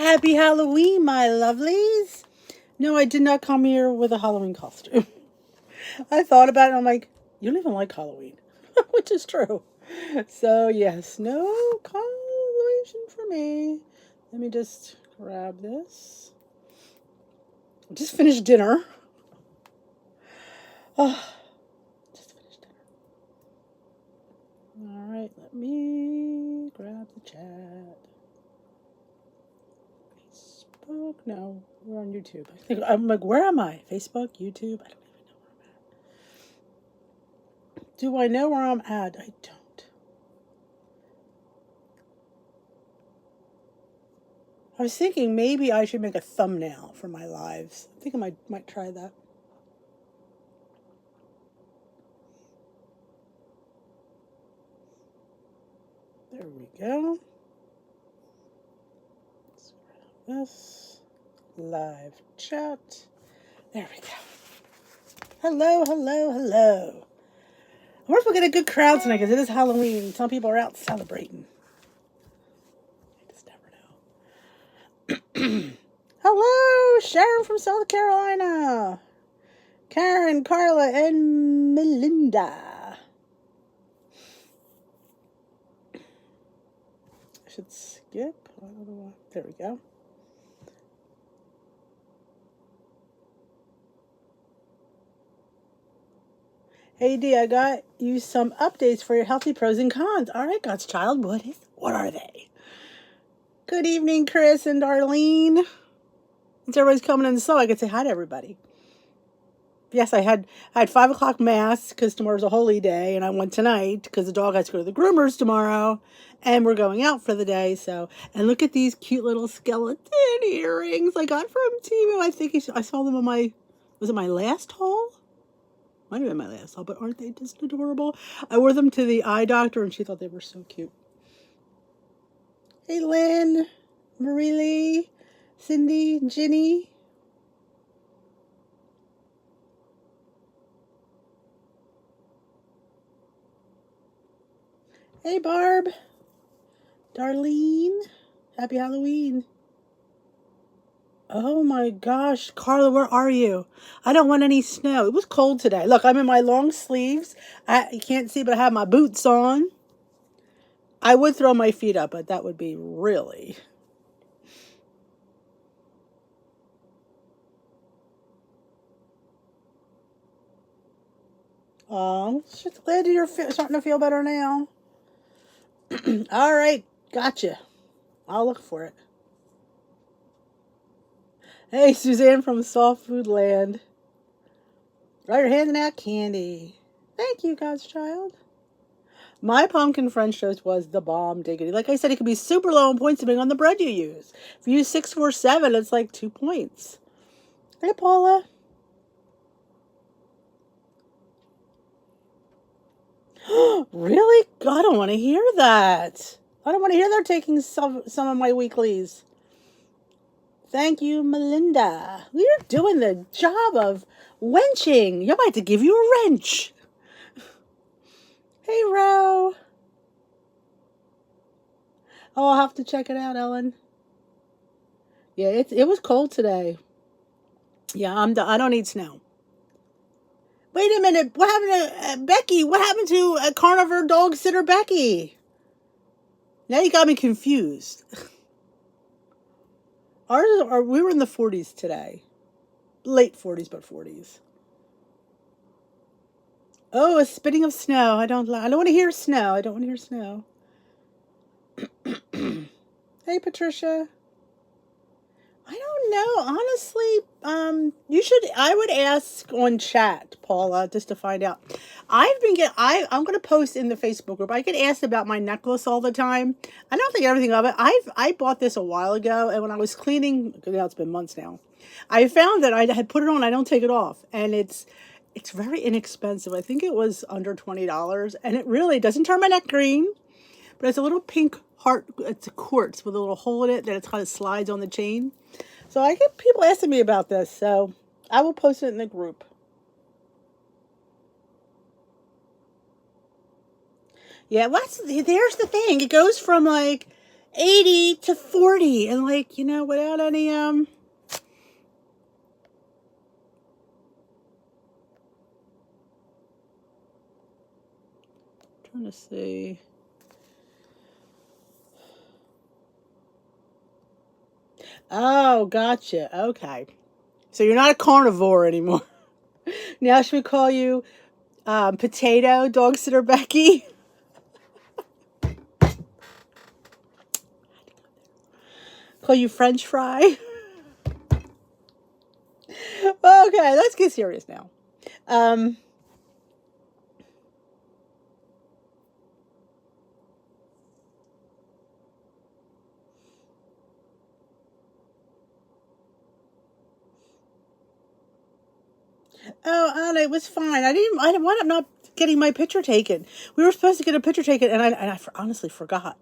Happy Halloween, my lovelies. No, I did not come here with a Halloween costume. I thought about it and I'm like, you don't even like Halloween, which is true. So, yes, no coloration for me. Let me just grab this. Just finished dinner. Just finished dinner. All right, let me grab the chat. Facebook? No, we're on YouTube. I'm like, where am I? Facebook? YouTube? I don't even know where I'm at. Do I know where I'm at? I don't. I was thinking maybe I should make a thumbnail for my lives. I think I might try that. There we go. Let's grab this. Live chat. There we go. Hello, hello, hello. I wonder if we'll get a good crowd tonight because it is Halloween. Some people are out celebrating. I just never know. Hello, Sharon from South Carolina. Karen, Carla, and Melinda. I should skip. I don't know why. There we go. Hey D, I got you some updates for your healthy pros and cons. All right, God's child, what are they? Good evening, Chris and Darlene. Since everybody's coming in so I could say hi to everybody. Yes, I had 5 o'clock mass because tomorrow's a holy day, and I went tonight because the dog has to go to the groomers tomorrow, and we're going out for the day. So, and look at these cute little skeleton earrings I got from Temu. I think I saw them on was it my last haul? Might have been my last haul, but aren't they just adorable? I wore them to the eye doctor, and she thought they were so cute. Hey, Lynn, Marie Lee, Cindy, Ginny. Hey, Barb. Darlene. Happy Halloween. Oh my gosh. Carla, where are you? I don't want any snow. It was cold today. Look, I'm in my long sleeves. You can't see, but I have my boots on. I would throw my feet up, but that would be really... Oh, just glad you're starting to feel better now. All right, gotcha. I'll look for it. Hey, Suzanne from Soft Food Land. Right, you're handing out candy. Thank you, God's child. My pumpkin French toast was the bomb diggity. Like I said, it could be super low in points depending on the bread you use. If you use 647, it's like 2 points. Hey, Paula. Really? I don't want to hear that. I don't want to hear they're taking some of my weeklies. Thank you, Melinda. We're doing the job of wenching. You might have to give you a wrench. Hey, Ro. Oh, I'll have to check it out, Ellen. Yeah, it was cold today. Yeah, I don't need snow. Wait a minute. What happened to Becky? What happened to carnivore dog sitter Becky? Now you got me confused. We were in the 40s today. Late 40s, but 40s. Oh, a spitting of snow. I don't want to hear snow. I don't want to hear snow. Hey, Patricia. I don't know. Honestly, I would ask on chat, Paula, just to find out. I'm going to post in the Facebook group. I get asked about my necklace all the time. I don't think everything of it. I bought this a while ago, and when I was cleaning, now it's been months now, I found that I had put it on. I don't take it off, and it's very inexpensive. I think it was under $20, and it really doesn't turn my neck green, but it's a little pink heart. It's a quartz with a little hole in it that it kind of slides on the chain. So I get people asking me about this, so I will post it in the group. Yeah, there's the thing. It goes from like 80 to 40, and like, you know, without any trying to see. Oh, gotcha. Okay. So you're not a carnivore anymore. Now should we call you Potato Dog Sitter Becky? Call you French Fry? Okay, let's get serious now. Oh, Anna, it was fine. I wound up not getting my picture taken. We were supposed to get a picture taken, and I honestly forgot.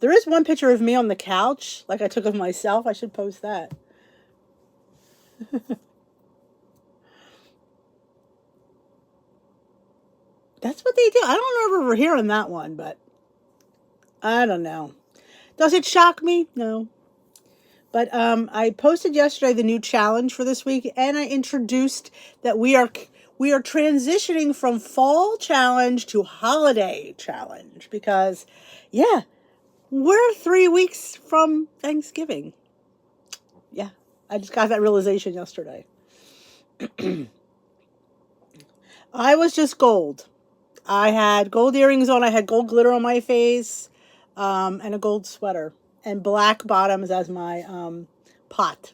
There is one picture of me on the couch, like I took of myself. I should post that. That's what they do. I don't remember hearing that one, but I don't know. Does it shock me? No. But I posted yesterday the new challenge for this week, and I introduced that we are transitioning from fall challenge to holiday challenge because, yeah, we're 3 weeks from Thanksgiving. Yeah, I just got that realization yesterday. I was just gold. I had gold earrings on. I had gold glitter on my face, and a gold sweater, and black bottoms as my pot.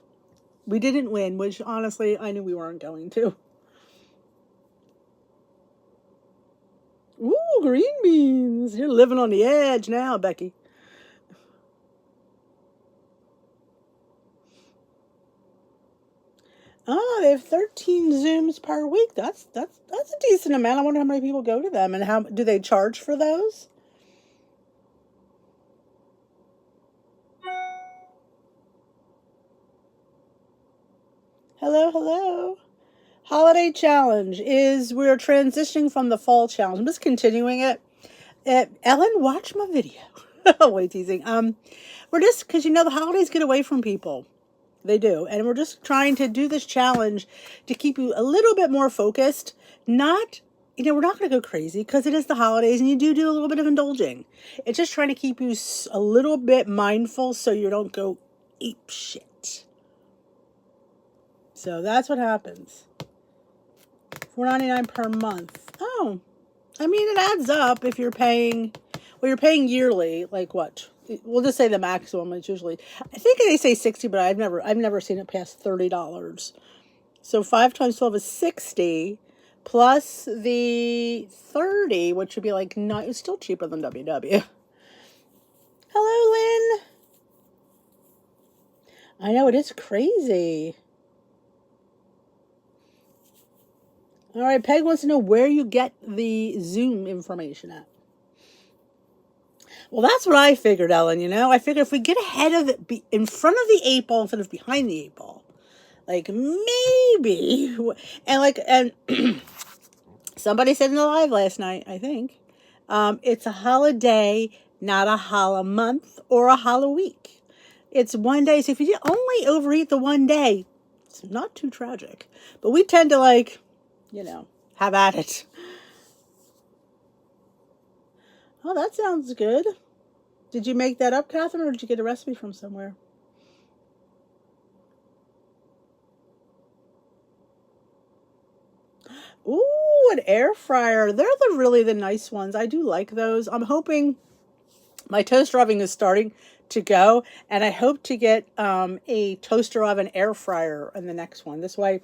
We didn't win, which honestly I knew we weren't going to. Ooh, green beans! You're living on the edge now, Becky. Oh, they have 13 Zooms per week. That's a decent amount. I wonder how many people go to them, and how do they charge for those? Hello, hello. Holiday challenge is we're transitioning from the fall challenge. I'm just continuing it. Ellen, watch my video. Way teasing. We're just because the holidays get away from people. They do, and we're just trying to do this challenge to keep you a little bit more focused. Not, we're not going to go crazy because it is the holidays, and you do a little bit of indulging. It's just trying to keep you a little bit mindful so you don't go ape shit. So that's what happens. $4.99 per month. Oh, I mean, it adds up if you're paying, well, you're paying yearly, like what? We'll just say the maximum. It's usually, I think they say 60, but I've never seen it past $30. So 5 times 12 is 60, plus the 30, which would be like, it's still cheaper than WW. Hello, Lynn. I know, it is crazy. All right, Peg wants to know where you get the Zoom information at. Well, that's what I figured, Ellen, I figured if we get ahead of it, be in front of the 8 ball instead of behind the 8 ball, like maybe, and somebody said in the live last night, I think, it's a holiday, not a holla month or a holla week. It's one day, so if you only overeat the one day, it's not too tragic. But we tend to have at it. Oh, that sounds good. Did you make that up, Catherine, or did you get a recipe from somewhere? Ooh, an air fryer. They're really the nice ones. I do like those. I'm hoping my toaster oven is starting to go, and I hope to get a toaster oven air fryer in the next one. This way,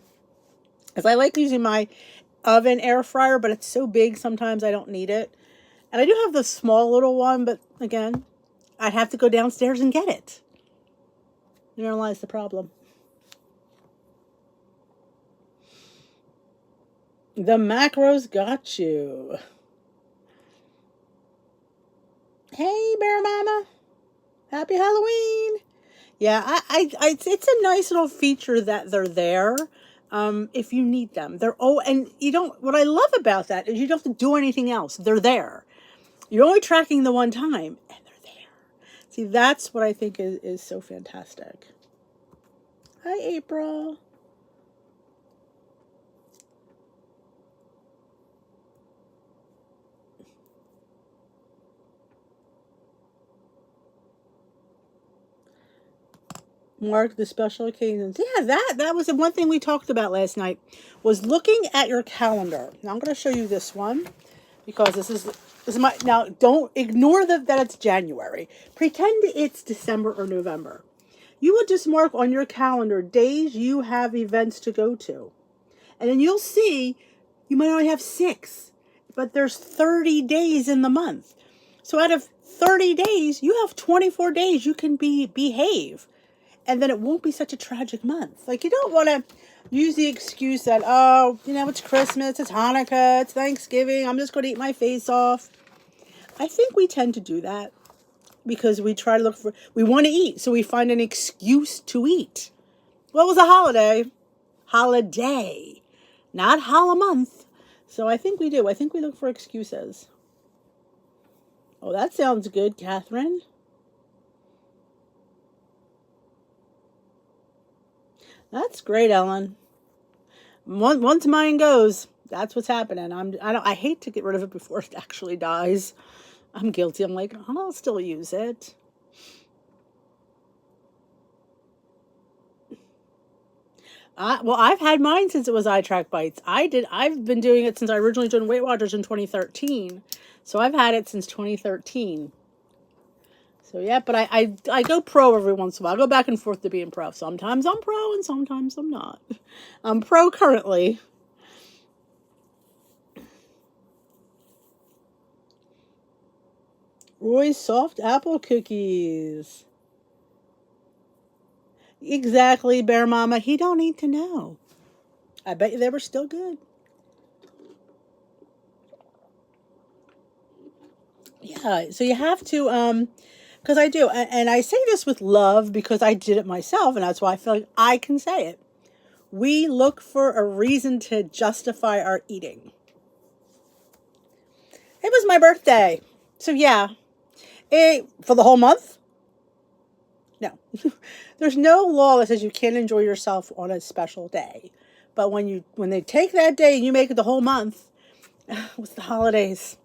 because I like using my oven air fryer, but it's so big sometimes I don't need it. And I do have the small little one, but again, I'd have to go downstairs and get it. Therein lies the problem. The macros got you. Hey, Bear Mama. Happy Halloween. Yeah, it's a nice little feature that they're there. If you need them, and what I love about that is you don't have to do anything else. They're there. You're only tracking the one time, and they're there. See, that's what I think is so fantastic. Hi, April. Mark the special occasions. Yeah, that was the one thing we talked about last night, was looking at your calendar. Now I'm going to show you this one because this is my, now don't ignore that it's January. Pretend it's December or November. You would just mark on your calendar days you have events to go to. And then you'll see you might only have 6, but there's 30 days in the month. So out of 30 days, you have 24 days you can behave. And then it won't be such a tragic month. Like, you don't want to use the excuse that, oh, it's Christmas, it's Hanukkah, it's Thanksgiving, I'm just going to eat my face off. I think we tend to do that because we try to we want to eat, so we find an excuse to eat. What was a holiday? Holiday, not month. So I think we do. I think we look for excuses. Oh, that sounds good, Catherine. That's great, Ellen. Once mine goes, that's what's happening. I hate to get rid of it before it actually dies. I'm guilty. I'm like, I'll still use it. Well, I've had mine since it was eye track bites. I've been doing it since I originally joined Weight Watchers in 2013. So I've had it since 2013. So yeah, but I go pro every once in a while. I go back and forth to being pro. Sometimes I'm pro and sometimes I'm not. I'm pro currently. Roy's soft apple cookies. Exactly, Bear Mama. He don't need to know. I bet you they were still good. Yeah, so you have to, because I do, and I say this with love because I did it myself, and that's why I feel like I can say it. We look for a reason to justify our eating. It was my birthday. So yeah. For the whole month? No. There's no law that says you can't enjoy yourself on a special day. But when they take that day and you make it the whole month, with the holidays,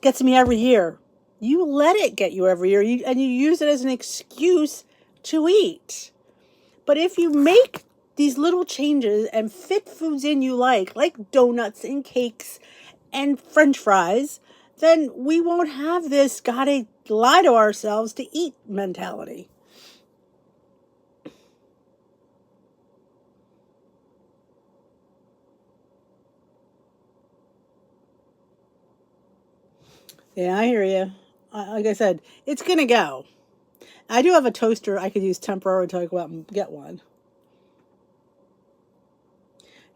gets me every year. You let it get you every year, and you use it as an excuse to eat. But if you make these little changes and fit foods in you like donuts and cakes and French fries, then we won't have this gotta lie to ourselves to eat mentality. Yeah, I hear you. Like I said, it's gonna go. I do have a toaster I could use temporarily until I go out and get one.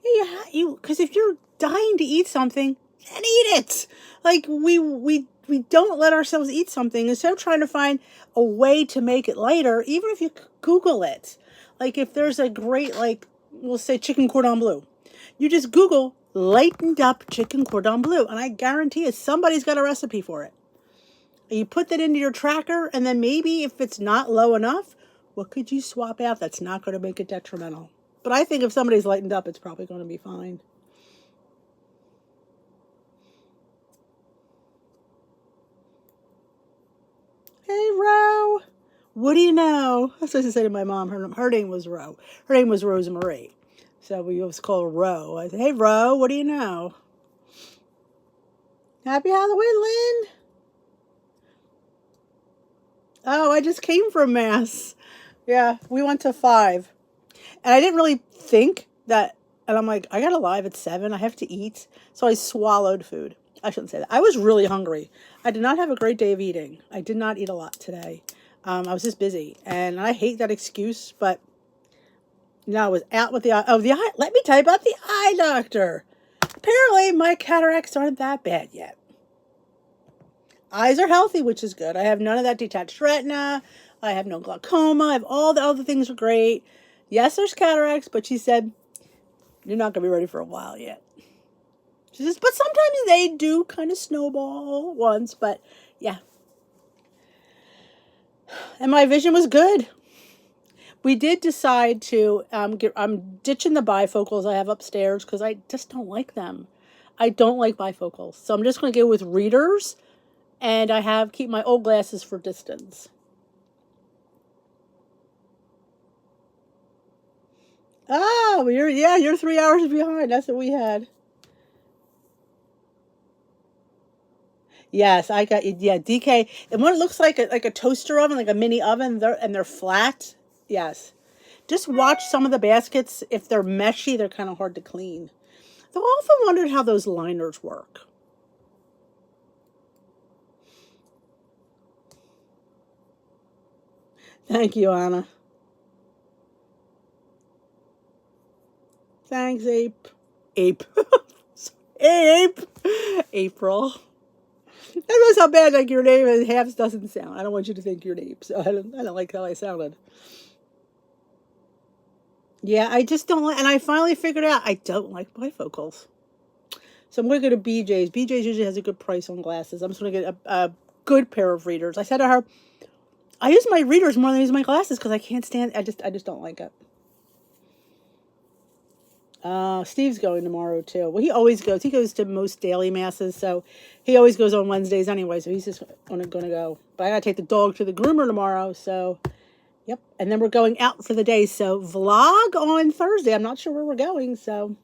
Yeah, because if you're dying to eat something, then eat it. Like we don't let ourselves eat something instead of trying to find a way to make it lighter. Even if you Google it, like if there's a great we'll say chicken cordon bleu, you just Google lightened up chicken cordon bleu, and I guarantee you somebody's got a recipe for it. And you put that into your tracker, and then maybe if it's not low enough, what could you swap out that's not going to make it detrimental? But I think if somebody's lightened up, it's probably going to be fine. Hey, Ro. What do you know? That's what I say to my mom. Her name was Ro. Her name was Rosemarie. So we always call her Ro. I say, hey, Ro, what do you know? Happy Halloween, Lynn. Oh, I just came from Mass. Yeah, we went to 5. And I didn't really think that, and I'm like, I got alive at 7. I have to eat. So I swallowed food. I shouldn't say that. I was really hungry. I did not have a great day of eating. I did not eat a lot today. I was just busy. And I hate that excuse, but I was out with the eye. Oh, the eye. Let me tell you about the eye doctor. Apparently, my cataracts aren't that bad yet. Eyes are healthy, which is good. I have none of that detached retina. I have no glaucoma. I have all the other things are great. Yes, there's cataracts, but she said, you're not going to be ready for a while yet. She says, but sometimes they do kind of snowball once, but yeah. And my vision was good. We did decide to I'm ditching the bifocals I have upstairs because I just don't like them. I don't like bifocals. So I'm just going to go with readers, and I have keep my old glasses for distance. Oh, you're 3 hours behind. That's what we had. Yes, I got yeah, DK. And one looks like a toaster oven, like a mini oven, they're flat. Yes. Just watch some of the baskets. If they're meshy, they're kind of hard to clean. Though I often wondered how those liners work. Thank you, Anna. Thanks, Ape. Ape. Ape. April. That knows how bad like your name is half doesn't sound. I don't want you to think you're an ape, so I don't like how I sounded. Yeah, I just don't like, and I finally figured out I don't like bifocals. So I'm going to go to BJ's. BJ's usually has a good price on glasses. I'm just going to get a good pair of readers. I said to her, I use my readers more than I use my glasses because I can't stand. I just don't like it. Steve's going tomorrow too. Well, he always goes. He goes to most daily masses, so he always goes on Wednesdays anyway. So he's just going to go. But I got to take the dog to the groomer tomorrow. So, yep. And then we're going out for the day. So vlog on Thursday. I'm not sure where we're going. So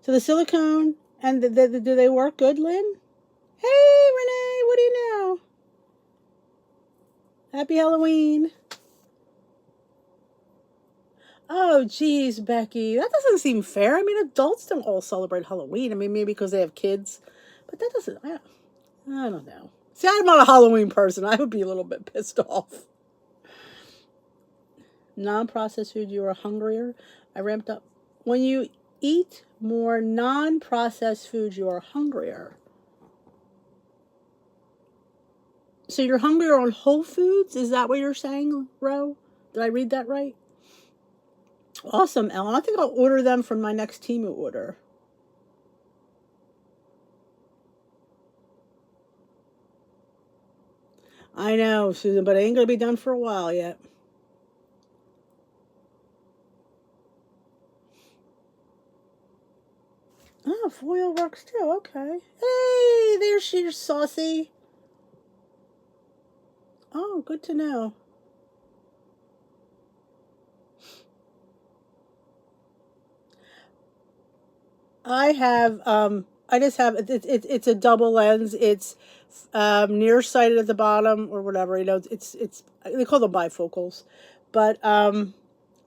the silicone and do they work good, Lynn? Hey, Renee, what do you know? Happy Halloween. Oh, geez, Becky. That doesn't seem fair. I mean, adults don't all celebrate Halloween. I mean, maybe because they have kids. But that doesn't, I don't know. See, I'm not a Halloween person. I would be a little bit pissed off. Non-processed food, you are hungrier. I ramped up. When you eat more non-processed food, you are hungrier. So you're hungrier on whole foods? Is that what you're saying, Ro? Did I read that right? Awesome, Ellen. I think I'll order them from my next Temu order. I know, Susan, but it ain't going to be done for a while yet. Oh, foil works too. Okay. Hey, there's she's saucy. Oh, good to know. I just have it's a double lens. It's nearsighted at the bottom or whatever. It's they call them bifocals, but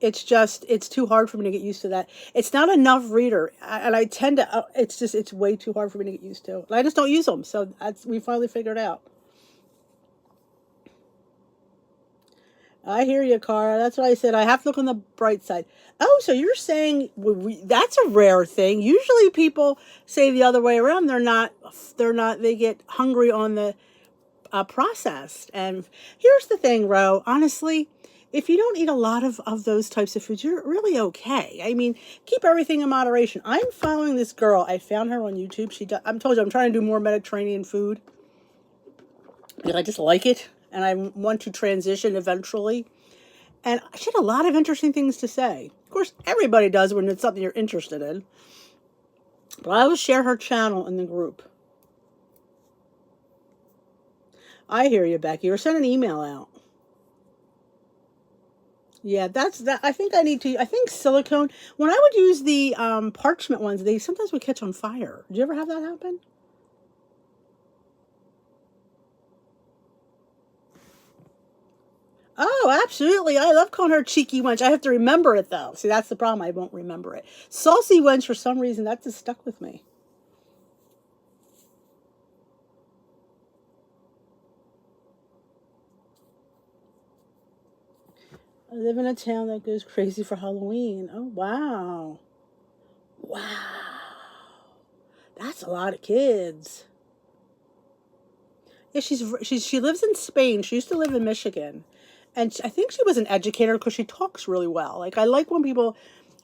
it's too hard for me to get used to that. It's not enough reader, and I tend to. It's way too hard for me to get used to. And I just don't use them. So we finally figured out. I hear you, Cara. That's what I said. I have to look on the bright side. Oh, so you're saying that's a rare thing. Usually people say the other way around. They're not, they get hungry on the processed. And here's the thing, Ro. Honestly, if you don't eat a lot of those types of foods, you're really okay. I mean, keep everything in moderation. I'm following this girl. I found her on YouTube. I'm told you, I'm trying to do more Mediterranean food because I just like it. And I want to transition eventually. And she had a lot of interesting things to say. Of course, everybody does when it's something you're interested in. But I will share her channel in the group. I hear you, Becky. Or send an email out. Yeah, that's that. I think I need to. I think silicone. When I would use the parchment ones, they sometimes would catch on fire. Did you ever have that happen? Oh, absolutely. I love calling her cheeky wench. I have to remember it, though. See, that's the problem. I won't remember it. Saucy wench, for some reason, that just stuck with me. I live in a town that goes crazy for Halloween. Oh, wow. Wow. That's a lot of kids. Yeah, she lives in Spain. She used to live in Michigan. And I think she was an educator because she talks really well. Like, I like when people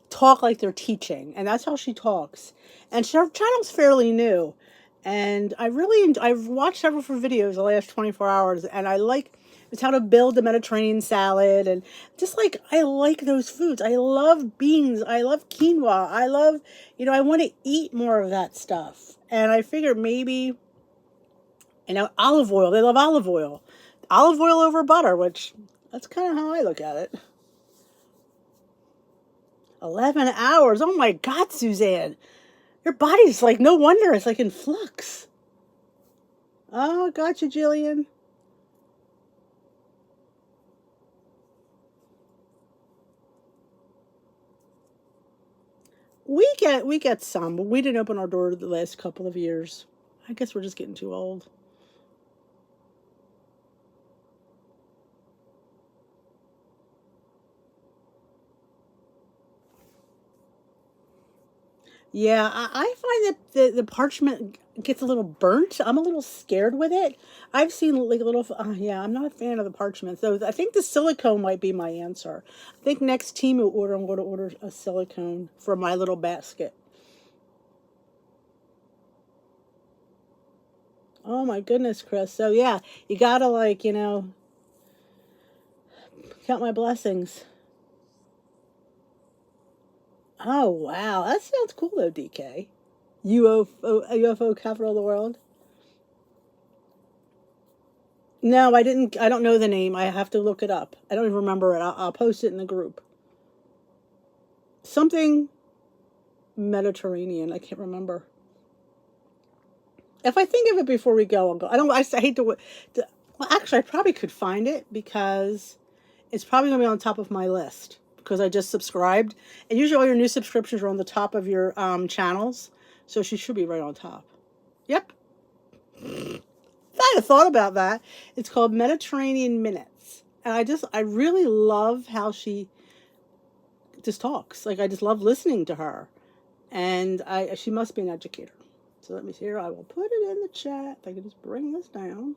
talk like they're teaching, and that's how she talks. And her channel's fairly new. And I've watched several of her videos the last 24 hours, and I like, it's how to build a Mediterranean salad, and just like, I like those foods. I love beans. I love quinoa. I love, I want to eat more of that stuff. And I figured maybe, olive oil. They love olive oil. Olive oil over butter, which that's kind of how I look at it. 11 hours. Oh my God, Suzanne. Your body's like, no wonder it's like in flux. Oh, gotcha, Jillian. We get some, but we didn't open our door the last couple of years. I guess we're just getting too old. Yeah, I find that the parchment gets a little burnt. I'm a little scared with it. I've seen like a little. Yeah, I'm not a fan of the parchment. So I think the silicone might be my answer. I think next Temu order, I'm going to order a silicone for my little basket. Oh my goodness, Chris. So yeah, you gotta like, count my blessings. Oh wow, that sounds cool though, DK. UFO capital of the world. No, I didn't. I don't know the name. I have to look it up. I don't even remember it. I'll post it in the group. Something Mediterranean. I can't remember. If I think of it before we go, I'll go. I don't. I hate to. Well, actually, I probably could find it because it's probably going to be on top of my list because I just subscribed. And usually, all your new subscriptions are on the top of your channels, so she should be right on top. Yep. I had thought about that. It's called Mediterranean Minutes. And I really love how she just talks. Like, I just love listening to her. And she must be an educator. So let me see here. I will put it in the chat. If I can just bring this down.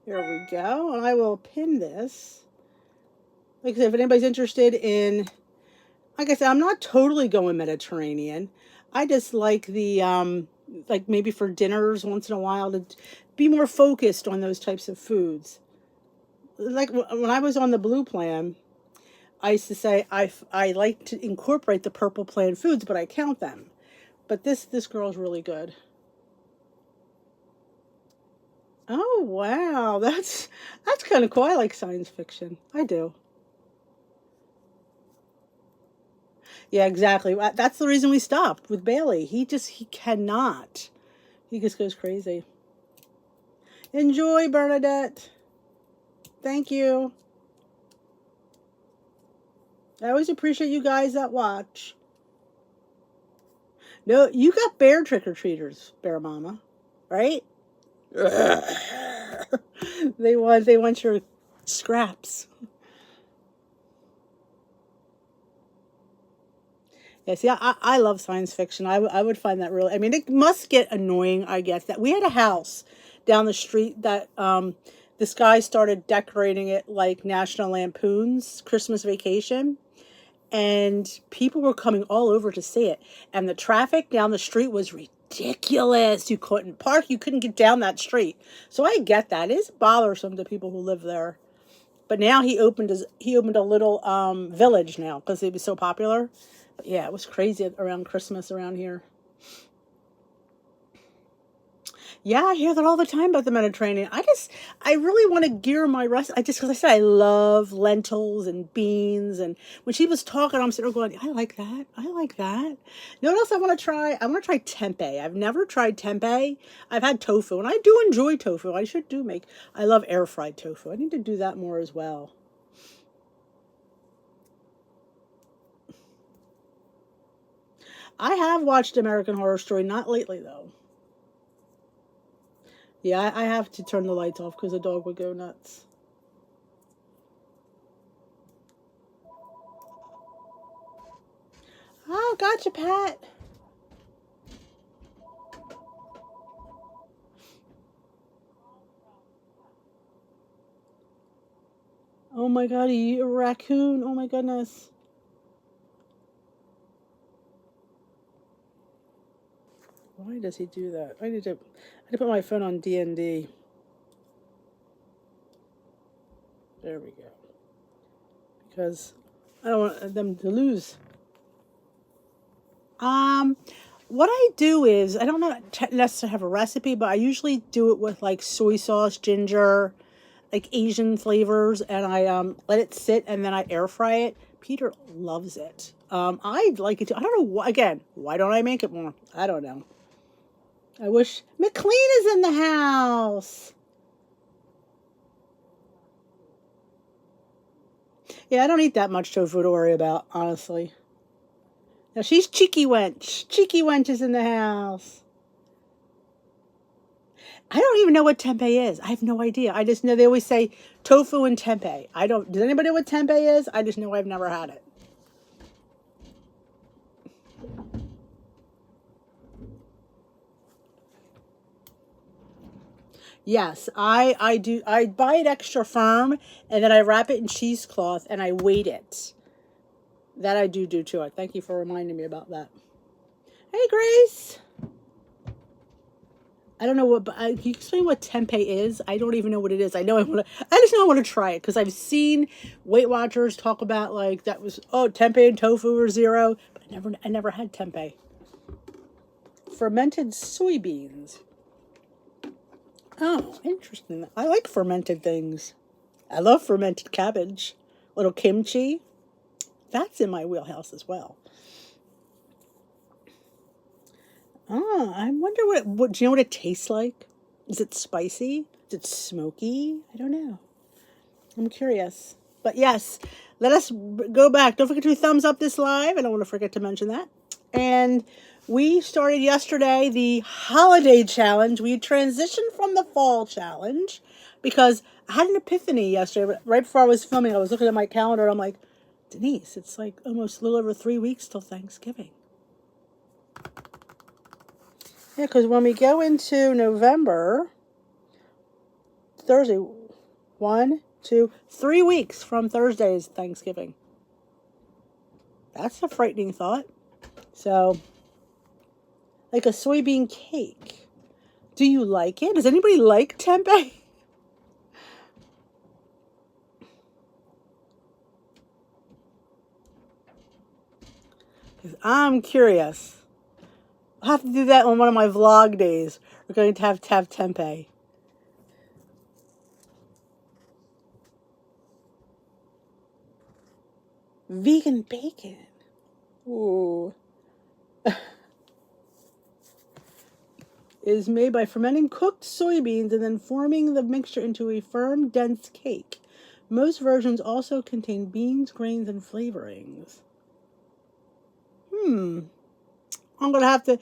There we go. And I will pin this. Like I said, if anybody's interested in, like I said, I'm not totally going Mediterranean. I just like like maybe for dinners once in a while to be more focused on those types of foods. Like when I was on the blue plan, I used to say I like to incorporate the purple plan foods, but I count them. But this girl's really good. Oh wow, that's kind of cool. I like science fiction. I do. Yeah, exactly. That's the reason we stopped with Bailey. He cannot. He just goes crazy. Enjoy, Bernadette. Thank you. I always appreciate you guys that watch. No, you got bear trick or treaters, Bear Mama, right? They want your scraps. Yeah, see, I love science fiction. I would find that really. I mean, it must get annoying. I guess that we had a house down the street that this guy started decorating it like National Lampoon's Christmas Vacation, and people were coming all over to see it. And the traffic down the street was ridiculous. You couldn't park. You couldn't get down that street. So I get that. It is bothersome to people who live there. But now he opened a little village now because it was so popular. But yeah, it was crazy around Christmas around here. Yeah, I hear that all the time about the Mediterranean. I really want to gear my rest. Because I said I love lentils and beans. And when she was talking, I'm sitting there going, I like that. I like that. You know what else I want to try? I want to try tempeh. I've never tried tempeh. I've had tofu, and I do enjoy tofu. I love air fried tofu. I need to do that more as well. I have watched American Horror Story, not lately though. Yeah, I have to turn the lights off because the dog would go nuts. Oh, gotcha, Pat. Oh my God, a raccoon. Oh my goodness. Why does he do that? I need to put my phone on D&D. There we go. Because I don't want them to lose. What I do is, I don't necessarily have a recipe, but I usually do it with like soy sauce, ginger, like Asian flavors, and I let it sit and then I air fry it. Peter loves it. I like it too. I don't know again, why don't I make it more? I don't know. I wish McLean is in the house. Yeah, I don't eat that much tofu to worry about, honestly. Now she's Cheeky Wench. Cheeky Wench is in the house. I don't even know what tempeh is. I have no idea. I just know they always say tofu and tempeh. I don't. Does anybody know what tempeh is? I just know I've never had it. Yes, I do. I buy it extra firm and then I wrap it in cheesecloth and I weight it. That I do too. I thank you for reminding me about that. Hey, Grace. I don't know what, but can you explain what tempeh is? I don't even know what it is. I know I want to. I just know I want to try it because I've seen Weight Watchers talk about like that was tempeh and tofu are zero, but I never had tempeh. Fermented soybeans. Oh, interesting. I like fermented things. I love fermented cabbage. Little kimchi. That's in my wheelhouse as well. Oh, I wonder what do you know what it tastes like? Is it spicy? Is it smoky? I don't know. I'm curious. But yes, let us go back. Don't forget to thumbs up this live. I don't want to forget to mention that. And we started yesterday the holiday challenge. We transitioned from the fall challenge because I had an epiphany yesterday. Right before I was filming, I was looking at my calendar. I'm like, Denise, it's like almost a little over 3 weeks till Thanksgiving. Yeah, because when we go into November, Thursday, 1, 2, 3 weeks from Thursday is Thanksgiving. That's a frightening thought. So, like a soybean cake. Do you like it? Does anybody like tempeh? I'm curious. I'll have to do that on one of my vlog days. We're going to have tempeh. Vegan bacon. Ooh. Is made by fermenting cooked soybeans and then forming the mixture into a firm, dense cake. Most versions also contain beans, grains, and flavorings. I'm going to have to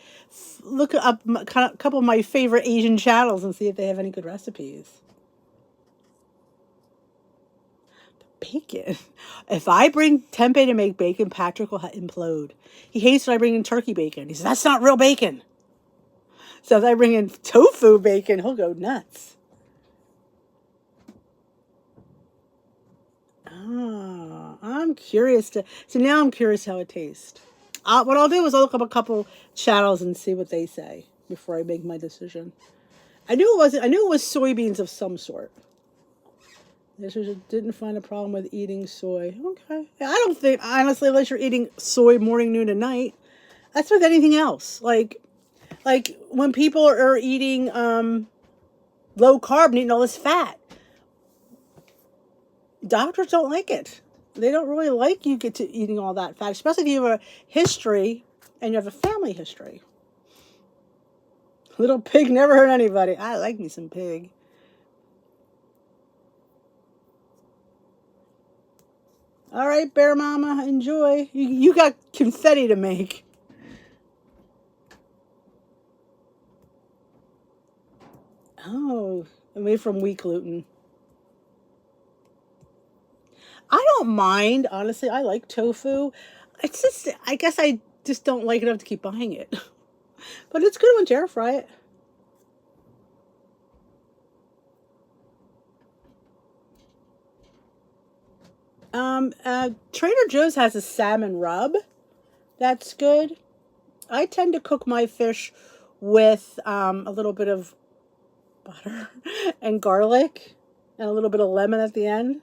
look up a couple of my favorite Asian channels and see if they have any good recipes. Bacon. If I bring tempeh to make bacon, Patrick will implode. He hates when I bring in turkey bacon. He says, that's not real bacon. So if I bring in tofu bacon, he'll go nuts. Oh, I'm curious now I'm curious how it tastes. What I'll do is I'll look up a couple channels and see what they say before I make my decision. I knew it was soybeans of some sort. Didn't find a problem with eating soy. Okay. I don't think, honestly, unless you're eating soy morning, noon, and night, that's with anything else. Like when people are eating low carb and eating all this fat, doctors don't like it. They don't really like you get to eating all that fat, especially if you have a history and you have a family history. Little pig never hurt anybody. I like me some pig. All right, Bear Mama, enjoy. You got confetti to make. Oh, made from wheat gluten. I don't mind, honestly. I like tofu. It's just, I guess I just don't like it enough to keep buying it. But it's good when you air fry it. Trader Joe's has a salmon rub. That's good. I tend to cook my fish with a little bit of butter and garlic and a little bit of lemon at the end.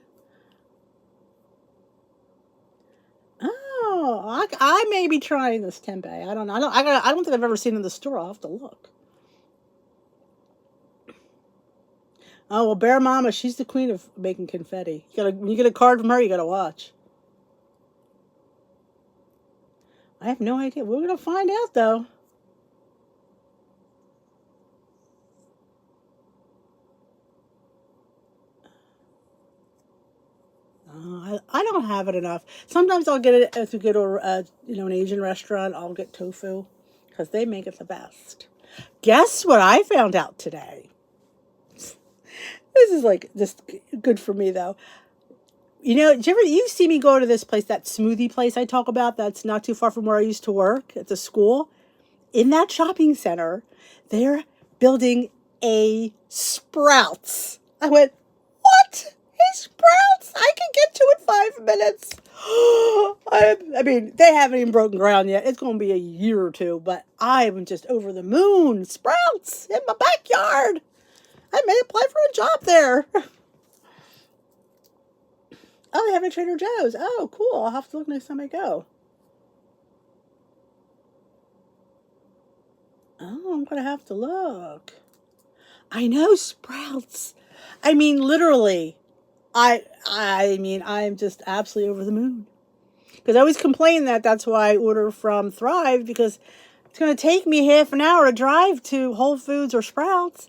Oh, I may be trying this tempeh. I don't know. I don't think I've ever seen it in the store. I'll have to look. Oh well, Bear Mama, she's the queen of making confetti. When you get a card from her, you gotta watch. I have no idea. We're gonna find out though. I don't have it enough. Sometimes I'll get it if you go to an Asian restaurant. I'll get tofu because they make it the best. Guess what I found out today? This is like just good for me though. You see me go to this place, that smoothie place I talk about that's not too far from where I used to work at the school? In that shopping center, they're building a Sprouts. I went, what? Hey, Sprouts? I can get to it in 5 minutes. I mean, they haven't even broken ground yet. It's going to be a year or two, but I'm just over the moon. Sprouts in my backyard. I may apply for a job there. Oh, they have it at Trader Joe's. Oh, cool. I'll have to look next time I go. Oh, I'm going to have to look. I know, Sprouts. I mean, literally. I mean, I'm just absolutely over the moon. Because I always complain that's why I order from Thrive, because it's going to take me half an hour to drive to Whole Foods or Sprouts.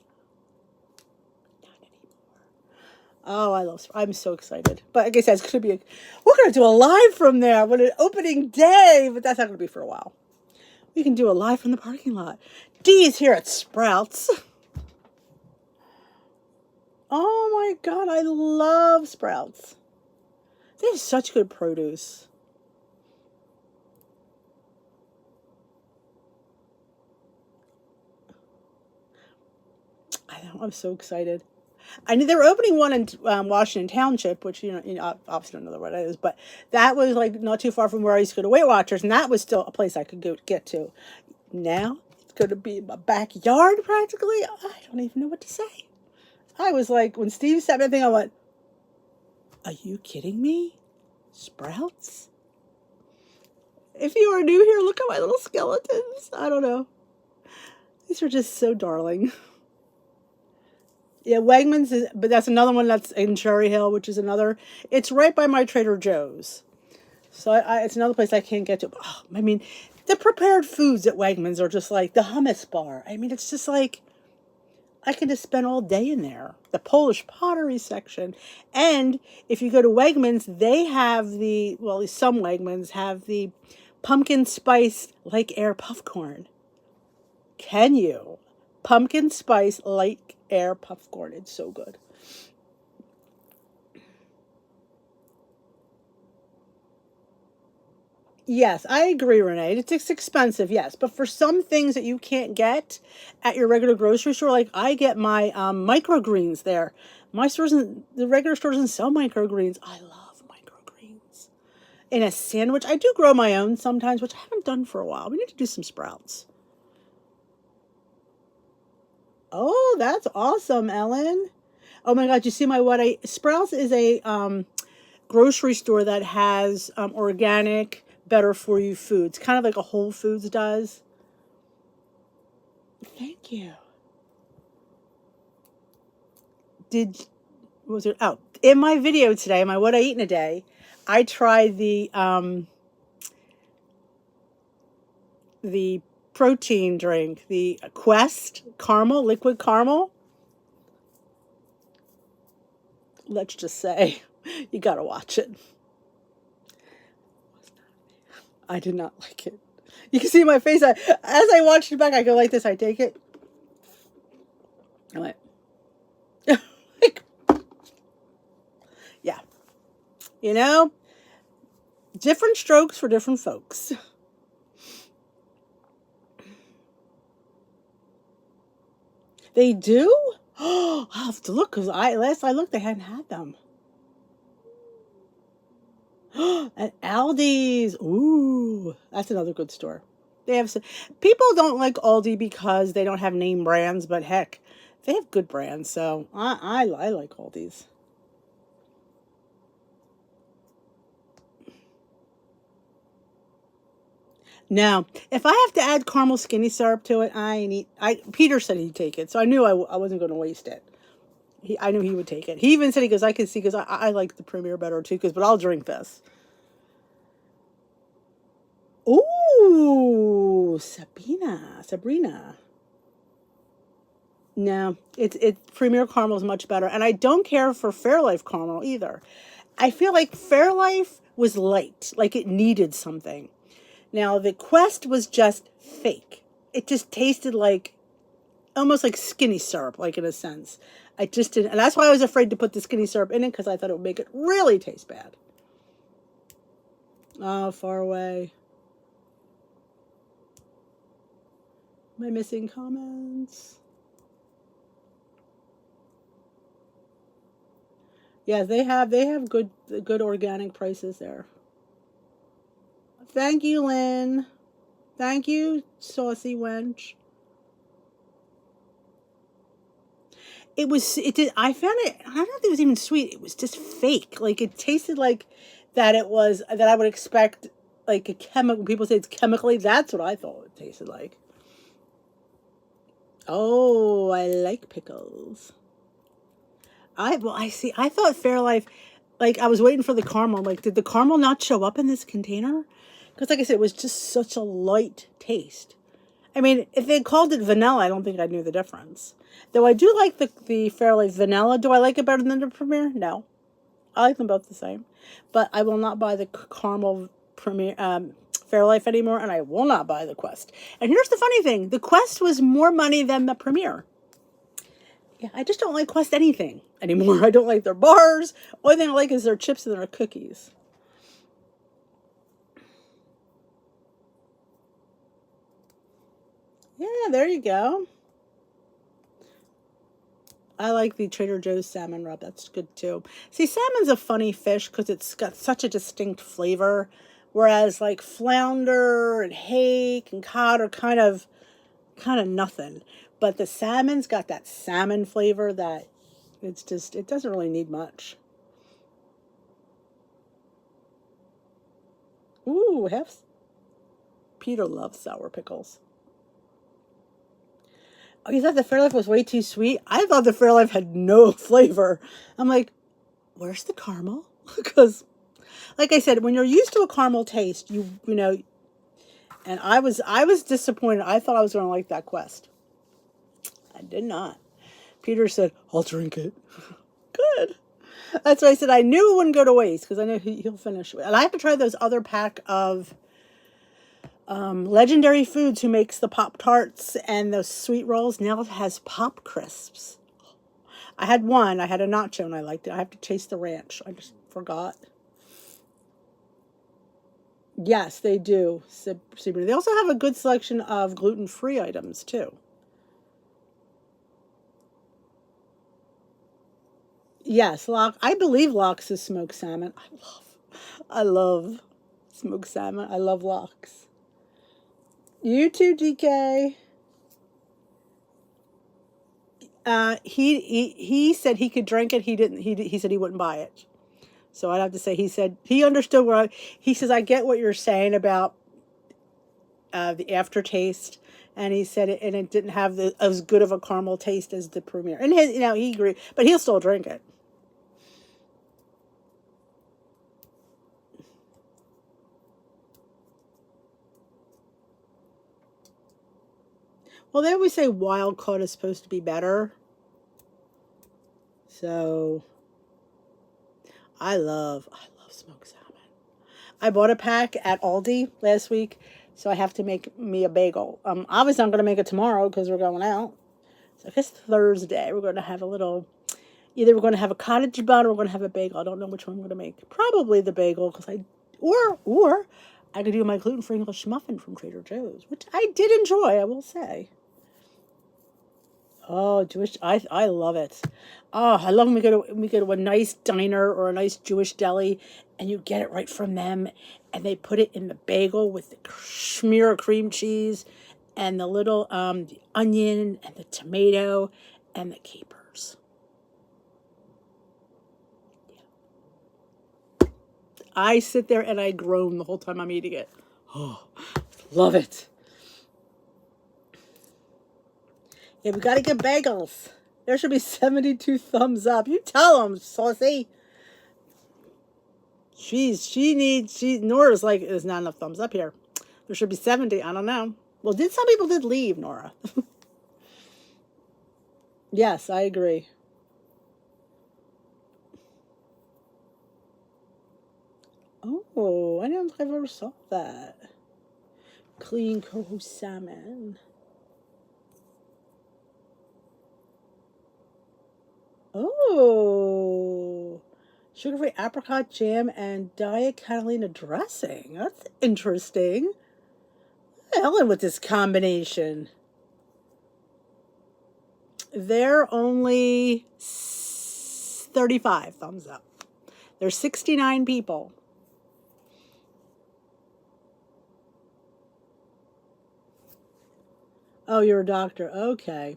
Oh, I'm so excited. But like I said, we're going to do a live from there when an opening day, but that's not going to be for a while. We can do a live from the parking lot. Dee's here at Sprouts. Oh my God, I love Sprouts. They have such good produce. I know, I'm so excited. I knew they were opening one in Washington Township, which, obviously don't know what it is, but that was like not too far from where I used to go to Weight Watchers, and that was still a place I could get to. Now, it's going to be in my backyard practically. I don't even know what to say. I was like, when Steve sent me the thing, I went, are you kidding me? Sprouts? If you are new here, look at my little skeletons. I don't know. These are just so darling. Yeah, Wegmans but that's another one that's in Cherry Hill, which is another. It's right by my Trader Joe's, so it's another place I can't get to. Oh, I mean, the prepared foods at Wegmans are just like the hummus bar. I mean, it's just like I can just spend all day in there. The Polish pottery section, and if you go to Wegmans, they have at least some Wegmans have the pumpkin spice like air popcorn. Can you? Pumpkin spice light air popcorn. It's so good. Yes, I agree, Renee. It's expensive, yes. But for some things that you can't get at your regular grocery store, like I get my microgreens there. The regular store doesn't sell microgreens. I love microgreens. In a sandwich, I do grow my own sometimes, which I haven't done for a while. We need to do some sprouts. Oh, that's awesome, Ellen. Oh my God, you see Sprouts is a grocery store that has organic, better for you foods, kind of like a Whole Foods does. Thank you. In my video today, my What I Eat in a Day, I tried the protein drink, the Quest caramel, liquid caramel. Let's just say, you gotta watch it. I did not like it. You can see my face. As I watched it back, I go like this. I take it. I went. Yeah. Different strokes for different folks. They do? Oh, I'll have to look because last I looked, they hadn't had them. At Aldi's. Ooh, that's another good store. They have people don't like Aldi because they don't have name brands, but heck, they have good brands. So I like Aldi's. Now, if I have to add caramel skinny syrup to it, Peter said he'd take it, so I knew I wasn't going to waste it. I knew he would take it. He even said, he goes, I can see, because I like the Premier better too, but I'll drink this. Ooh, Sabrina. No, it's Premier caramel is much better, and I don't care for Fairlife caramel either. I feel like Fairlife was light, like it needed something. Now the Quest was just fake. It just tasted like almost like skinny syrup, like in a sense. I just didn't, and that's why I was afraid to put the skinny syrup in it, because I thought it would make it really taste bad. Oh, far away. Am I missing comments? Yeah, they have good organic prices there. Thank you, Lynn. Thank you, saucy wench. I found it, I don't know if it was even sweet. It was just fake. Like, it tasted like that I would expect, like a chemical, people say it's chemically, that's what I thought it tasted like. Oh, I like pickles. I see. I thought Fairlife, like, I was waiting for the caramel. Like, did the caramel not show up in this container? Because, like I said, it was just such a light taste. I mean, if they called it vanilla, I don't think I knew the difference. Though I do like the Fairlife vanilla. Do I like it better than the Premier? No. I like them both the same. But I will not buy the caramel Premier Fairlife anymore, and I will not buy the Quest. And here's the funny thing. The Quest was more money than the Premier. Yeah, I just don't like Quest anything anymore. I don't like their bars. Only thing I like is their chips and their cookies. Yeah, there you go. I like the Trader Joe's salmon rub. That's good too. See, salmon's a funny fish because it's got such a distinct flavor. Whereas like flounder and hake and cod are kind of nothing. But the salmon's got that salmon flavor that it doesn't really need much. Ooh, Peter loves sour pickles. Oh, you thought the Fairlife was way too sweet? I thought the Fairlife had no flavor. I'm like, where's the caramel? Because, like I said, when you're used to a caramel taste, you know, and I was disappointed. I thought I was going to like that Quest. I did not. Peter said, I'll drink it. Good. That's why I said I knew it wouldn't go to waste, because I know he'll finish it. And I have to try those other pack of Legendary Foods, who makes the Pop-Tarts and those sweet rolls. Now it has Pop Crisps. I had one. I had a nacho and I liked it. I have to taste the ranch. I just forgot. Yes, they do. They also have a good selection of gluten-free items too. Yes, I believe Locks is smoked salmon. I love smoked salmon. I love Locks. You too, DK. He said he could drink it. He didn't. He said he wouldn't buy it. So I'd have to say he said he understood he says, I get what you're saying about the aftertaste, and he said it didn't have as good of a caramel taste as the Premier. And he agreed, but he'll still drink it. Well, they always say wild caught is supposed to be better. So I love smoked salmon. I bought a pack at Aldi last week, so I have to make me a bagel. Obviously I'm going to make it tomorrow because we're going out. So I guess Thursday we're going to have either we're going to have a cottage bun or we're going to have a bagel. I don't know which one I'm going to make. Probably the bagel, because or I could do my gluten-free English muffin from Trader Joe's, which I did enjoy, I will say. Oh, Jewish! I love it. Oh, I love when we go to a nice diner or a nice Jewish deli, and you get it right from them, and they put it in the bagel with the smear of cream cheese, and the little the onion and the tomato, and the capers. I sit there and I groan the whole time I'm eating it. Oh, love it. Yeah, we gotta get bagels. There should be 72 thumbs up. You tell them, Saucy. Nora's like, there's not enough thumbs up here. There should be 70. I don't know. Well, some people did leave, Nora. Yes, I agree. Oh, I don't think I've ever saw that. Clean coho salmon. Oh, sugar-free apricot jam and diet Catalina dressing. That's interesting. Ellen with this combination. They're only 35 thumbs up. There's 69 people. Oh, you're a doctor. Okay.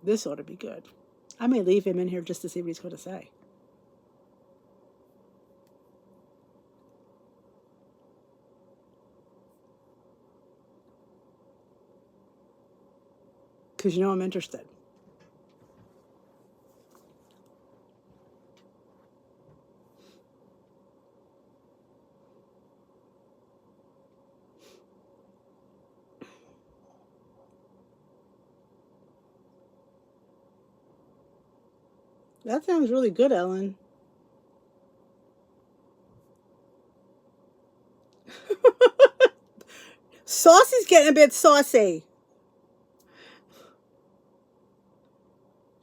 This ought to be good. I may leave him in here just to see what he's going to say. Because you know I'm interested. That sounds really good, Ellen. Saucy's getting a bit saucy.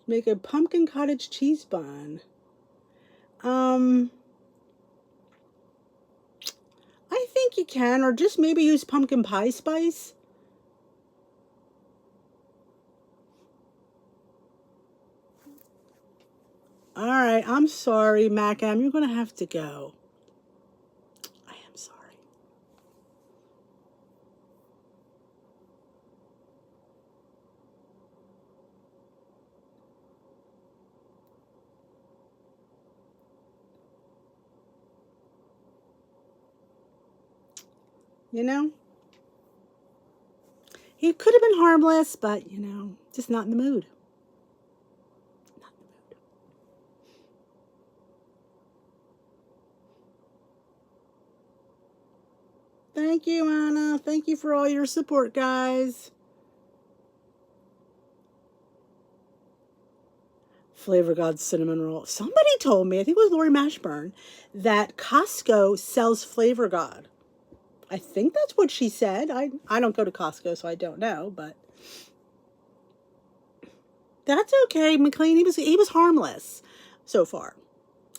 Make a pumpkin cottage cheese bun. I think you can, or just maybe use pumpkin pie spice. All right, I'm sorry, Macam. You're going to have to go. I am sorry. You know? He could have been harmless, but, just not in the mood. Not in the mood. Thank you, Anna. Thank you for all your support, guys. Flavor God cinnamon roll. Somebody told me, I think it was Lori Mashburn, that Costco sells Flavor God. I think that's what she said. I don't go to Costco, so I don't know, but that's okay. McLean, he was harmless so far.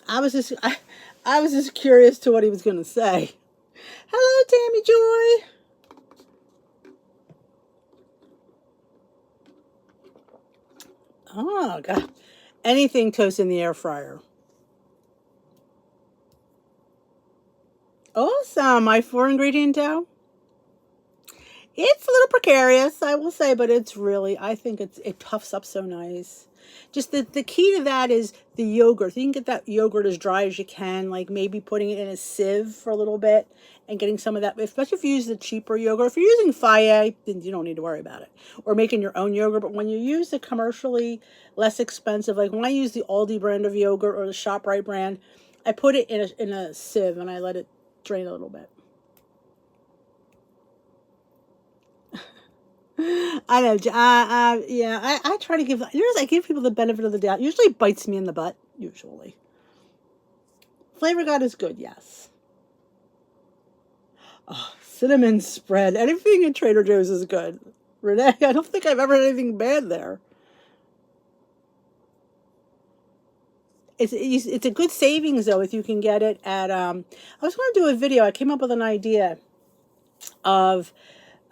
I was just curious to what he was going to say. Hello, Tammy Joy. Oh God, anything toast in the air fryer. Awesome, my 4-ingredient dough. It's a little precarious, I will say, but I think it puffs up so nice. Just the key to that is the yogurt. You can get that yogurt as dry as you can, like maybe putting it in a sieve for a little bit and getting some of that, especially if you use the cheaper yogurt. If you're using Faye, then you don't need to worry about it. Or making your own yogurt, but when you use the commercially less expensive, like when I use the Aldi brand of yogurt or the ShopRite brand, I put it in a sieve and I let it drain a little bit. I know. Yeah, I try to I give people the benefit of the doubt. Usually it bites me in the butt, usually. Flavor God is good, yes. Oh, cinnamon spread. Anything in Trader Joe's is good. Renee, I don't think I've ever had anything bad there. It's a good savings, though, if you can get it at, I was going to do a video. I came up with an idea of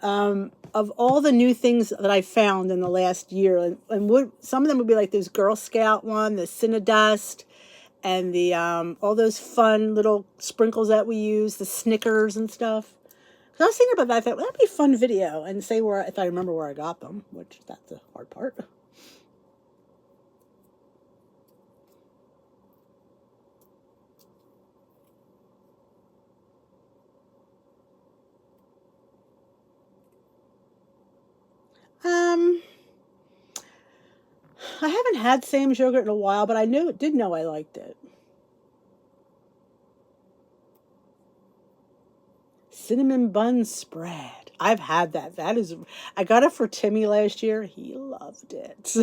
of all the new things that I found in the last year, and some of them would be like this Girl Scout one, the Cinnadust, and the all those fun little sprinkles that we use, the Snickers and stuff. So I was thinking about that. I thought, well, that'd be a fun video, and say where, if I remember where I got them, which that's the hard part. I haven't had Sam's yogurt in a while, but I did know I liked it. Cinnamon bun spread. I've had that. I got it for Timmy last year. He loved it.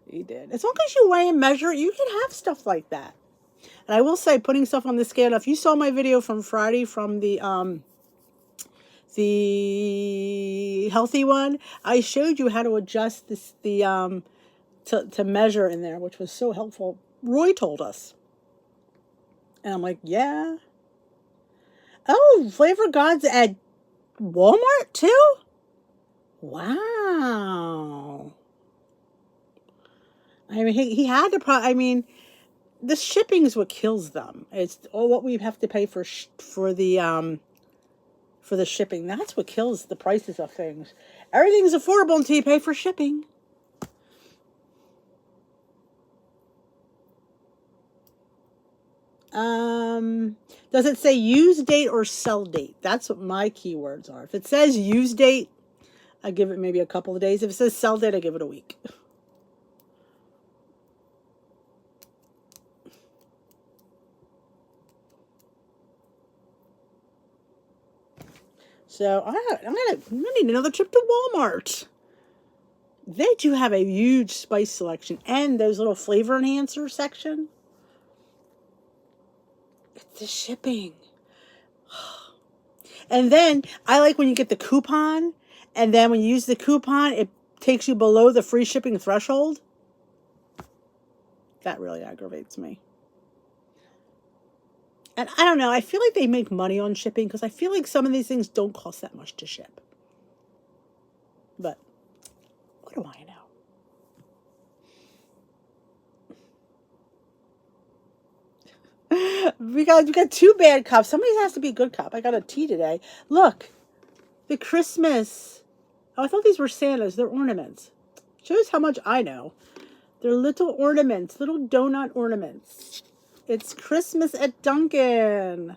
He did. As long as you weigh and measure, you can have stuff like that. And I will say, putting stuff on the scale. If you saw my video from Friday from the healthy one, I showed you how to adjust to measure in there, which was so helpful. Roy told us. And I'm like, yeah. Oh, Flavor Gods at Walmart too? Wow. I mean, he had to the shipping is what kills them. It's all what we have to pay for the shipping. That's what kills the prices of things. Everything's affordable until you pay for shipping. Does it say use date or sell date? That's what my keywords are. If it says use date, I give it maybe a couple of days. If it says sell date, I give it a week. So I'm gonna need another trip to Walmart. They do have a huge spice selection and those little flavor enhancer section. It's the shipping. And then I like when you get the coupon, and then when you use the coupon, it takes you below the free shipping threshold. That really aggravates me. And I don't know, I feel like they make money on shipping because I feel like some of these things don't cost that much to ship. But what do I know? We got two bad cups. Somebody has to be a good cop. I got a tea today. Look, the Christmas. Oh, I thought these were Santas. They're ornaments. Shows how much I know. They're little ornaments, little donut ornaments. It's Christmas at Dunkin'.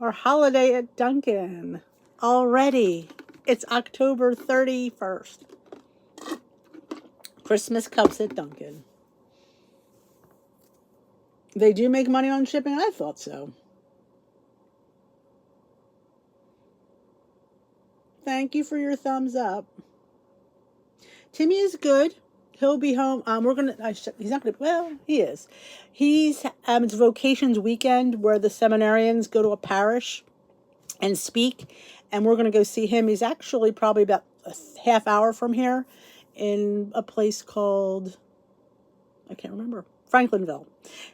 Or holiday at Dunkin'. Already. It's October 31st. Christmas cups at Dunkin'. They do make money on shipping? I thought so. Thank you for your thumbs up. Timmy is good. He'll be home. He's not gonna. Well, he is. It's vocations weekend where the seminarians go to a parish and speak, and we're gonna go see him. He's actually probably about a half hour from here, in a place called, I can't remember, Franklinville.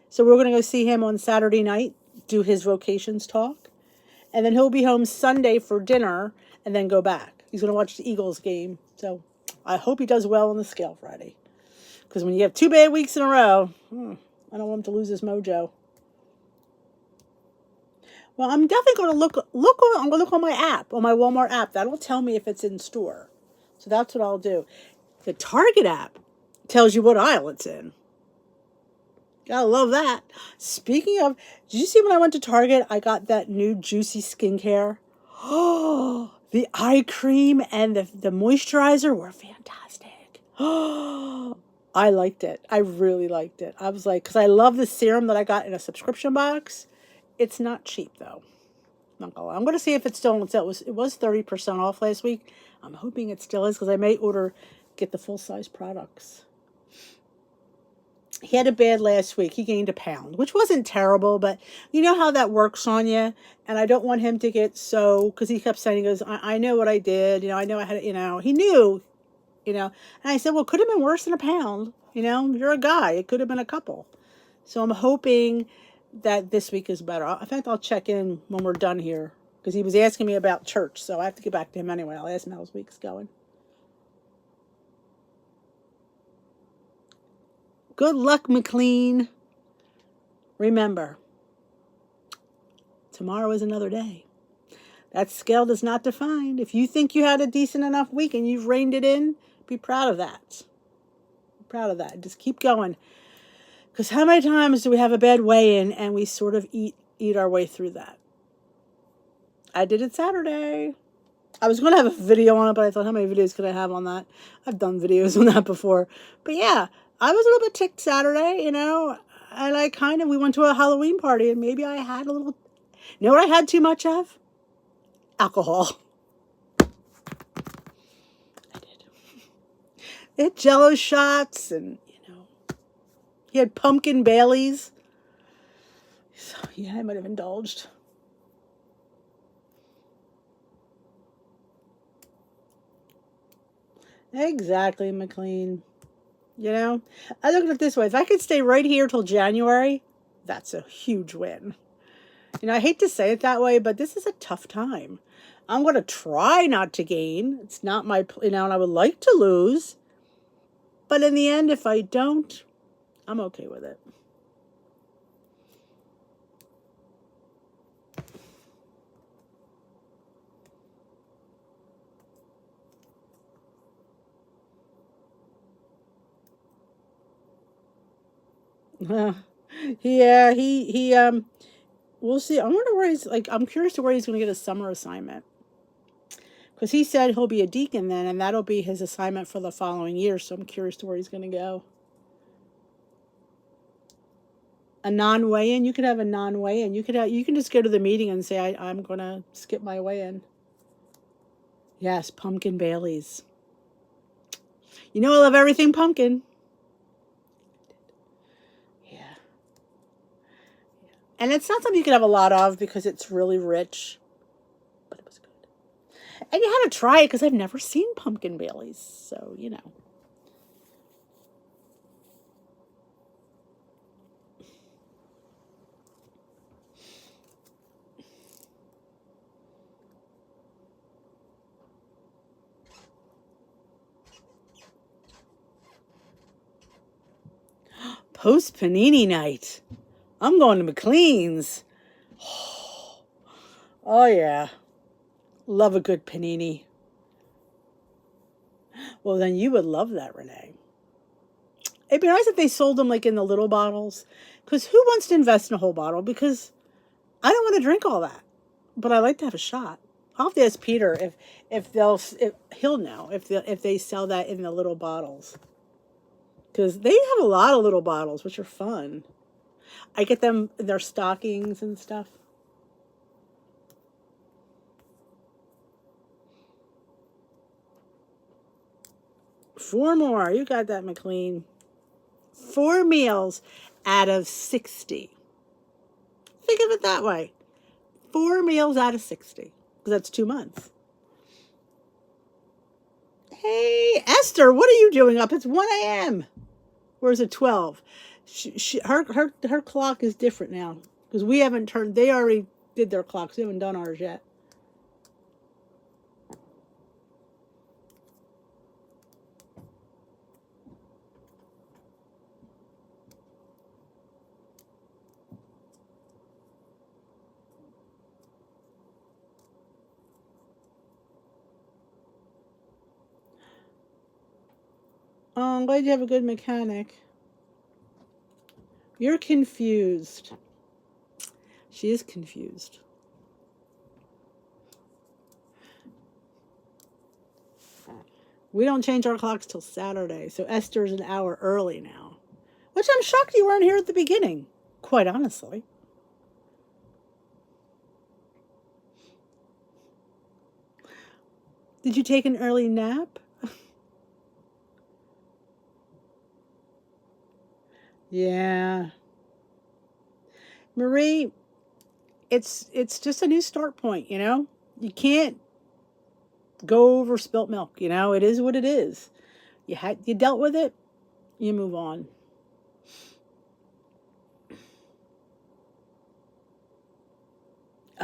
So we're gonna go see him on Saturday night, do his vocations talk, and then he'll be home Sunday for dinner, and then go back. He's gonna watch the Eagles game. So I hope he does well on the scale Friday. Because when you have 2 bad weeks in a row, I don't want him to lose his mojo. Well, I'm definitely going to I'm going to look on my app, on my Walmart app. That'll tell me if it's in store. So that's what I'll do. The Target app tells you what aisle it's in. Gotta love that. Speaking of, did you see when I went to Target, I got that new Juicy skincare? Oh, the eye cream and the moisturizer were fantastic. Oh, I liked it. I really liked it. I was like, because I love the serum that I got in a subscription box. It's not cheap though. Not gonna lie. I'm gonna see if it's still on sale. It was 30% off last week. I'm hoping it still is because I may get the full size products. He had a bad last week. He gained a pound, which wasn't terrible, but you know how that works on you. And I don't want him to get because he kept saying, he goes, I know what I did. I know I had, he knew, and I said, well, could have been worse than a pound. You're a guy. It could have been a couple. So I'm hoping that this week is better. In fact, I'll check in when we're done here because he was asking me about church, so I have to get back to him anyway. I'll ask him how his week's going. Good luck, McLean. Remember, tomorrow is another day. That scale does not define. If you think you had a decent enough week and you've reined it in, be proud of that. Be proud of that. Just keep going. Because how many times do we have a bad weigh-in and we sort of eat our way through that? I did it Saturday. I was going to have a video on it, but I thought, how many videos could I have on that? I've done videos on that before. But yeah, I was a little bit ticked Saturday, you know, and we went to a Halloween party, and maybe I had a little, you know what I had too much of? Alcohol. I did. They had Jell-O shots, and, you know, he had pumpkin Baileys. So, yeah, I might have indulged. Exactly, McLean. You know, I look at it this way. If I could stay right here till January, that's a huge win. You know, I hate to say it that way, but this is a tough time. I'm going to try not to gain. It's not my, you know, and I would like to lose. But in the end, if I don't, I'm okay with it. Yeah, we'll see. I wonder where I'm curious to where he's going to get a summer assignment. Because he said he'll be a deacon then, and that'll be his assignment for the following year. So I'm curious to where he's going to go. A non-weigh-in. You could have a non-weigh-in. You can just go to the meeting and say, I'm going to skip my weigh-in. Yes, pumpkin Baileys. You know I love everything pumpkin. Yeah. And it's not something you can have a lot of because it's really rich. But it was good. And you had to try it because I've never seen pumpkin Baileys. So, you know. Post panini night. I'm going to McLean's. Oh, yeah. Love a good panini. Well, then you would love that, Renee. It'd be nice if they sold them like in the little bottles. Because who wants to invest in a whole bottle? Because I don't want to drink all that. But I like to have a shot. I'll have to ask Peter if he'll know if they sell that in the little bottles. Because they have a lot of little bottles, which are fun. I get them in their stockings and stuff. Four more. You got that, McLean. 4 meals out of 60. Think of it that way. 4 meals out of 60. Because that's 2 months. Hey, Esther, what are you doing up? It's 1 a.m. Or is it 12? Her clock is different now. Because we haven't turned, they already did their clocks. We haven't done ours yet. Oh, I'm glad you have a good mechanic. You're confused. She is confused. We don't change our clocks till Saturday, so Esther's an hour early now. Which I'm shocked you weren't here at the beginning, quite honestly. Did you take an early nap? Yeah. Marie, it's just a new start point, you know? You can't go over spilt milk, you know? It is what it is. You dealt with it, you move on.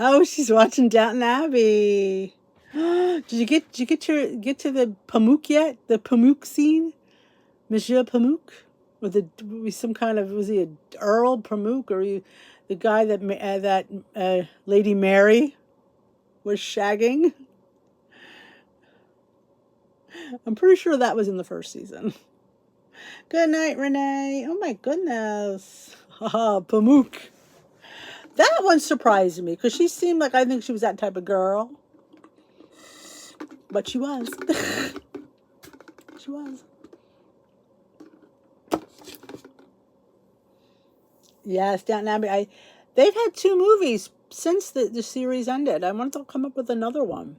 Oh, she's watching Downton Abbey. Did you get to the Pamuk yet? The Pamuk scene, Monsieur Pamuk, with some kind of, was he a Earl Pamuk, or the guy that Lady Mary was shagging? I'm pretty sure that was in the first season. Good night, Renee. Oh my goodness. Haha, Pamuk. That one surprised me because she seemed like, I think she was that type of girl. But she was. She was. Yes, Downton Abbey. They've had 2 movies since the series ended. I wonder if they'll come up with another one.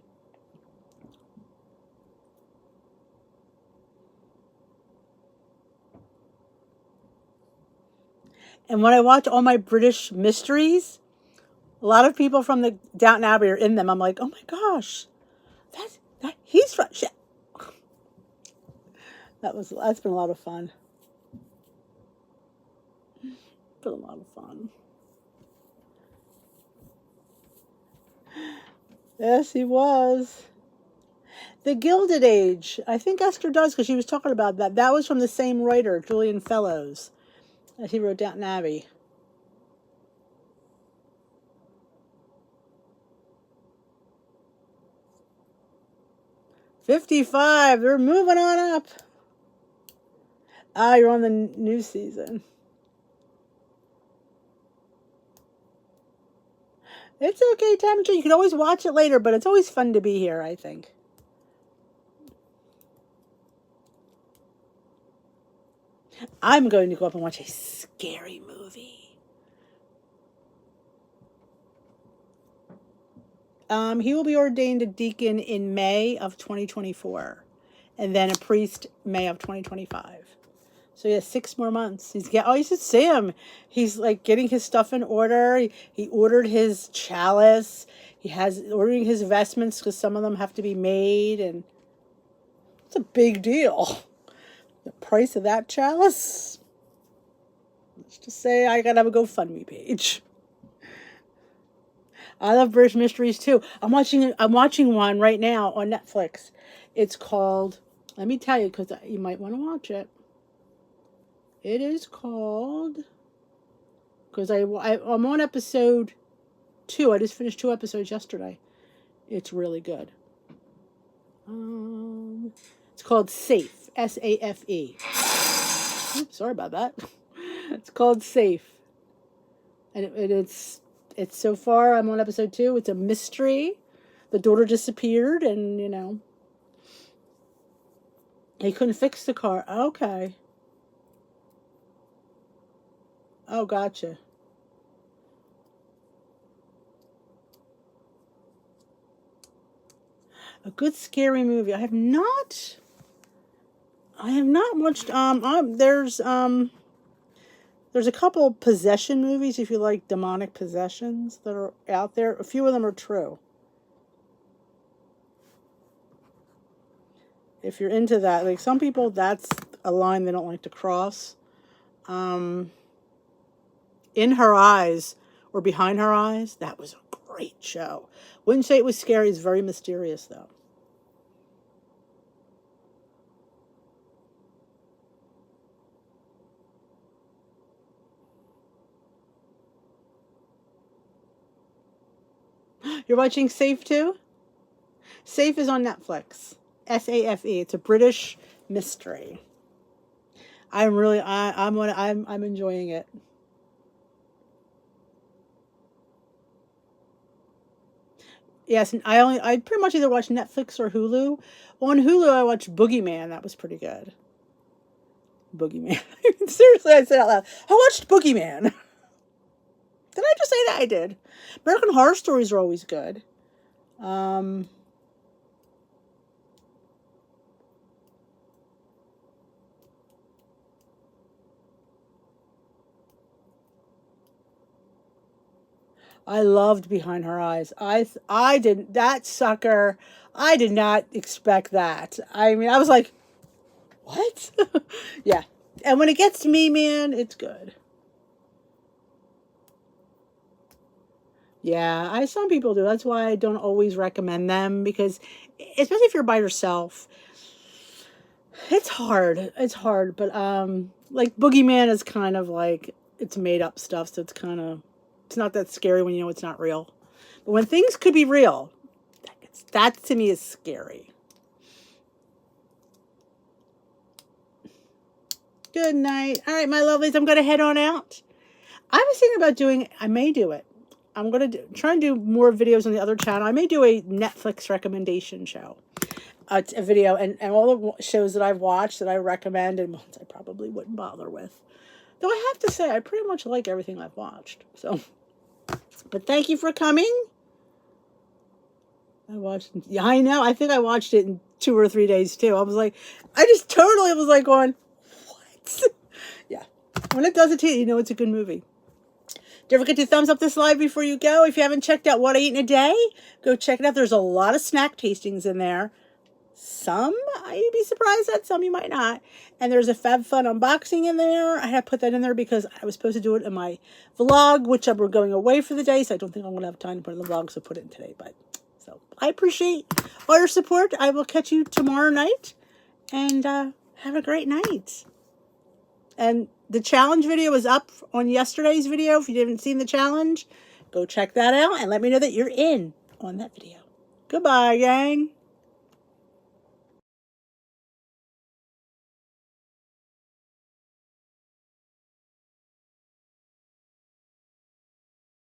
And when I watch all my British mysteries, a lot of people from the Downton Abbey are in them. I'm like, oh my gosh, he's from shit. That's been a lot of fun. Been a lot of fun. Yes, he was. The Gilded Age. I think Esther does, because she was talking about that. That was from the same writer, Julian Fellows, as he wrote Downton Abbey. $55. They're moving on up. Ah, you're on the new season. It's okay, Temperature. You can always watch it later, but it's always fun to be here, I think. I'm going to go up and watch a scary movie. He will be ordained a deacon in May of 2024, and then a priest May of 2025. So he has 6 more months. You should see him. He's like getting his stuff in order. He ordered his chalice. Ordering his vestments because some of them have to be made, and it's a big deal. The price of that chalice. Let's just say I gotta have a GoFundMe page. I love British mysteries too. I'm watching one right now on Netflix. It's called, let me tell you, because you might want to watch it. It is called, because I'm on episode 2. I just finished 2 episodes yesterday. It's really good. It's called Safe. SAFE. Oops, sorry about that. It's called Safe. And it's so far, I'm on episode 2. It's a mystery. The daughter disappeared, and he couldn't fix the car. Okay. Oh, gotcha. A good scary movie. I have not watched. There's a couple possession movies, if you like demonic possessions, that are out there. A few of them are true. If you're into that, like some people, that's a line they don't like to cross. In Her Eyes, or Behind Her Eyes, that was a great show. Wouldn't say it was scary. It's very mysterious, though. You're watching Safe too? Safe is on Netflix. SAFE. It's a British mystery. I'm enjoying it. Yes, and I pretty much either watch Netflix or Hulu. On Hulu, I watched Boogeyman. That was pretty good. Boogeyman. Seriously, I said out loud, I watched Boogeyman. Did I just say that? I did. American Horror Stories are always good. I loved Behind Her Eyes. I didn't, that sucker. I did not expect that. I mean, I was like, what? Yeah. And when it gets to me, man, it's good. Yeah, some people do. That's why I don't always recommend them, because especially if you're by yourself, it's hard. It's hard, but like Boogeyman is kind of like, it's made up stuff, so it's not that scary when you know it's not real. But when things could be real, that to me is scary. Good night. All right, my lovelies, I'm going to head on out. I was thinking about I may do it. I'm going to try and do more videos on the other channel. I may do a Netflix recommendation show. A video, and all the shows that I've watched that I recommend, and ones I probably wouldn't bother with. Though I have to say, I pretty much like everything I've watched. So, but thank you for coming. Yeah, I know. I think I watched it in 2 or 3 days too. I just totally was like going, what? Yeah. When it does it to you, you know it's a good movie. Don't forget to thumbs up this live before you go. If you haven't checked out What I Eat in a Day, go check it out. There's a lot of snack tastings in there. Some you'd be surprised at, some you might not. And there's a Fab Fun unboxing in there. I had to put that in there because I was supposed to do it in my vlog, which we're going away for the day, so I don't think I'm going to have time to put it in the vlog, so put it in today. But so I appreciate all your support. I will catch you tomorrow night, and have a great night. And the challenge video is up on yesterday's video. If you haven't seen the challenge, go check that out and let me know that you're in on that video. Goodbye, gang.